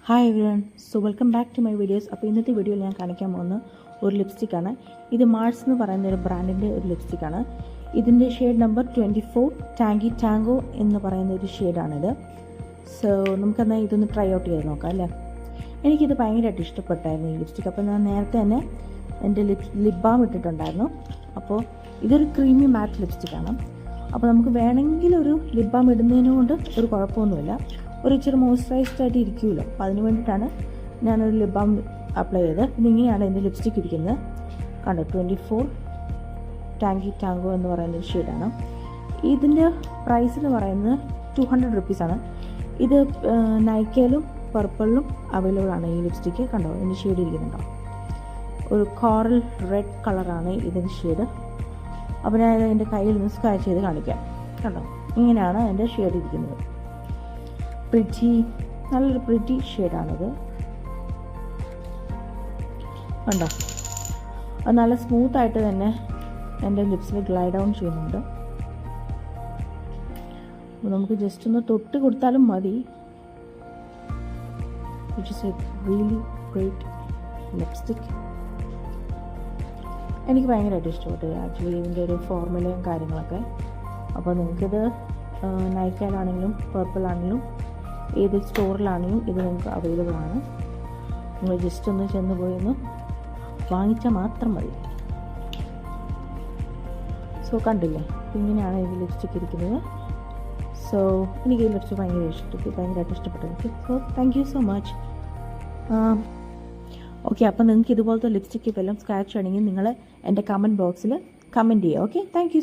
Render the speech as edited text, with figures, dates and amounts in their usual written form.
Hi everyone, so welcome back to my videos. അപ്പോൾ ഇന്നത്തെ വീഡിയോയിൽ ഞാൻ കാണിക്കാൻ പോകുന്ന ഒരു ലിപ്സ്റ്റിക്കാണ്. ഇത് മാർസ് എന്ന് പറയുന്ന ഒരു ബ്രാൻഡിൻ്റെ ഒരു ലിപ്സ്റ്റിക്കാണ്. ഇതിൻ്റെ ഷെയ്ഡ് നമ്പർ 24 ടാങ്കി ടാങ്കോ എന്ന് പറയുന്ന ഒരു ഷെയ്ഡാണിത്. സോ നമുക്കെന്നാൽ ഇതൊന്ന് ട്രൈ ഔട്ട് ചെയ്ത് നോക്കാം അല്ലേ. എനിക്കിത് ഭയങ്കരമായിട്ട് ഇഷ്ടപ്പെട്ടായിരുന്നു ഈ ലിപ്സ്റ്റിക്ക്. അപ്പോൾ ഞാൻ നേരത്തെ തന്നെ എൻ്റെ ലിപ് ബാം ഇട്ടിട്ടുണ്ടായിരുന്നു. അപ്പോൾ ഇതൊരു ക്രീമി മാറ്റ് ലിപ്സ്റ്റിക്കാണ്. അപ്പോൾ നമുക്ക് വേണമെങ്കിൽ ഒരു ലിപ് ബാം ഇടുന്നതിന് കൊണ്ട് ഒരു കുഴപ്പമൊന്നുമില്ല, ഒരു ഇച്ചിരി മോയ്സ്ചറൈസ്ഡ് ആയിട്ട് ഇരിക്കുമല്ലോ. അപ്പോൾ അതിന് വേണ്ടിയിട്ടാണ് ഞാനൊരു ലിപ് ബാം അപ്ലൈ ചെയ്തത്. പിന്നെ ഇങ്ങനെയാണ് എൻ്റെ ലിപ്സ്റ്റിക്ക് ഇരിക്കുന്നത്, കണ്ടോ. 24 ടാങ്കി ടാങ്കോ എന്ന് പറയുന്നൊരു ഷെയ്ഡാണ്. ഇതിൻ്റെ പ്രൈസ് എന്ന് പറയുന്നത് 200 റുപ്പീസാണ്. ഇത് നൈക്കയിലും പർപ്പിളിലും അവൈലബിൾ ആണ് ഈ ലിപ്സ്റ്റിക്ക്. കണ്ടോ, ഇതിൻ്റെ ഷെയ്ഡ് ഇരിക്കുന്നുണ്ടോ, ഒരു കോറൽ റെഡ് കളറാണ് ഇതിൻ്റെ ഷെയ്ഡ്. അപ്പോൾ ഞാൻ എൻ്റെ കയ്യിൽ നിന്ന് സ്ക്രാച്ച് ചെയ്ത് കാണിക്കാം. കണ്ടോ, ഇങ്ങനെയാണ് എൻ്റെ ഷെയ്ഡ് ഇരിക്കുന്നത്. നല്ലൊരു പ്രിറ്റി ഷെയ്ഡാണിത്. കണ്ടോ, അത് നല്ല സ്മൂത്തായിട്ട് തന്നെ എൻ്റെ ലിപ്സിൽ ഗ്ലൈഡ് ഡൗൺ ചെയ്യുന്നുണ്ട്. അപ്പോൾ നമുക്ക് ജസ്റ്റ് ഒന്ന് തൊട്ട് കൊടുത്താലും മതി. Which is A really great lipstick. എനിക്ക് ഭയങ്കരമായിട്ട് ഇഷ്ടപ്പെട്ടു ആക്ച്വലി ഇതിൻ്റെ ഒരു ഫോർമുലയും കാര്യങ്ങളൊക്കെ. അപ്പോൾ നിങ്ങൾക്കിത് നൈക്കയിലാണെങ്കിലും പർപ്പിളാണെങ്കിലും ഏത് സ്റ്റോറിലാണെങ്കിലും ഇത് നിങ്ങൾക്ക് അവൈലബിൾ ആണ്. നിങ്ങൾ ജസ്റ്റ് ഒന്ന് ചെന്ന് പോയി ഒന്ന് വാങ്ങിച്ചാൽ മാത്രം മതി. സോ കണ്ടില്ലേ, ഇങ്ങനെയാണ് ഈ ലിപ്സ്റ്റിക്ക് ഇരിക്കുന്നത്. സോ എനിക്ക് ഈ ലിപ്സ്റ്റിക്ക് ഭയങ്കരമായിട്ട് ഇഷ്ടപ്പെട്ടു എനിക്ക്. So thank you so much. Okay, അപ്പോൾ നിങ്ങൾക്ക് ഇതുപോലത്തെ ലിപ്സ്റ്റിക്ക് വല്ലതും സ്ക്രാച്ച് ആണെങ്കിൽ നിങ്ങൾ എൻ്റെ കമൻറ്റ് ബോക്സിൽ കമൻറ്റ് ചെയ്യുക. Okay, thank you.